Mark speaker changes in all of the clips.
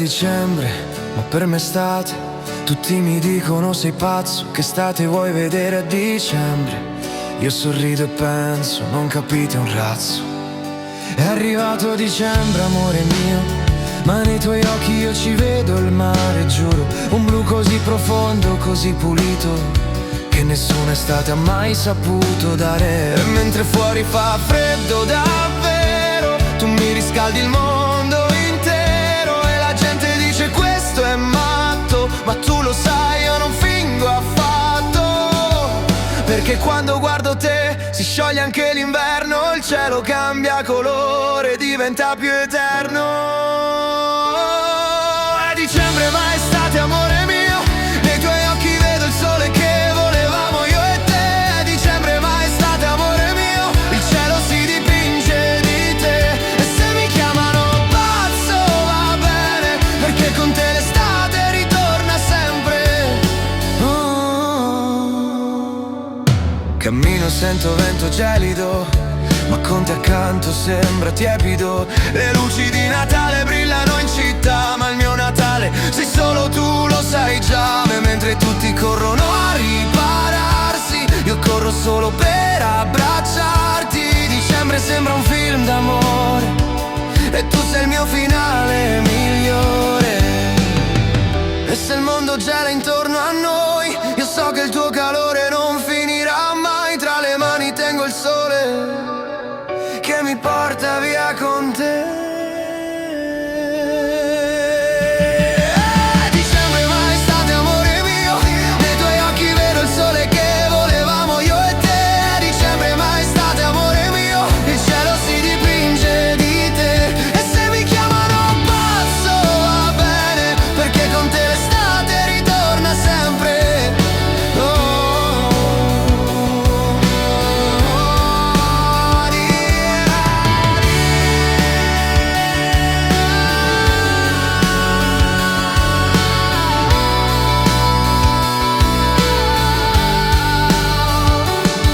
Speaker 1: dicembre, ma per me estate. Tutti mi dicono sei pazzo, che estate vuoi vedere a dicembre? Io sorrido e penso, non capite un razzo. È arrivato dicembre, amore mio, ma nei tuoi occhi io ci vedo il mare, giuro. Un blu così profondo, così pulito, che nessuna estate ha mai saputo dare. E mentre fuori fa freddo davvero, tu mi riscaldi il mondo intero. E la gente dice questo è matto, ma tu lo sai io non fingo affatto. Perché quando guardo te si scioglie anche l'inverno, il cielo cambia colore, diventa più eterno. È dicembre ma è estate, amore mio, nei tuoi occhi vedo il sole che volevamo io e te. È dicembre ma è estate, amore mio, il cielo si dipinge di te. E se mi chiamano pazzo va bene, perché con te l'estate ritorna sempre. Cammino, sento vento gelido, ma con te accanto sembra tiepido. Le luci di Natale brillano in città, ma il mio Natale sei solo tu, lo sai già. E mentre tutti corrono a ripararsi, io corro solo per abbracciarti. Dicembre sembra un film d'amore e tu sei il mio finale migliore. E se il mondo gela intorno a noi, io so che il tuo calore non finirà mai. Tra le mani tengo il sole che mi porta via con te. Dicembre ma è estate, amore mio, nei tuoi occhi vedo il sole che volevamo io e te. Dicembre ma è estate, amore mio, il cielo si dipinge di te. E se mi chiamano pazzo va bene, perché con te l'estate ritorna sempre.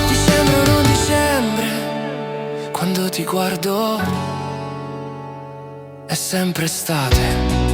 Speaker 1: Dicembre o non dicembre, quando ti guardo è sempre estate.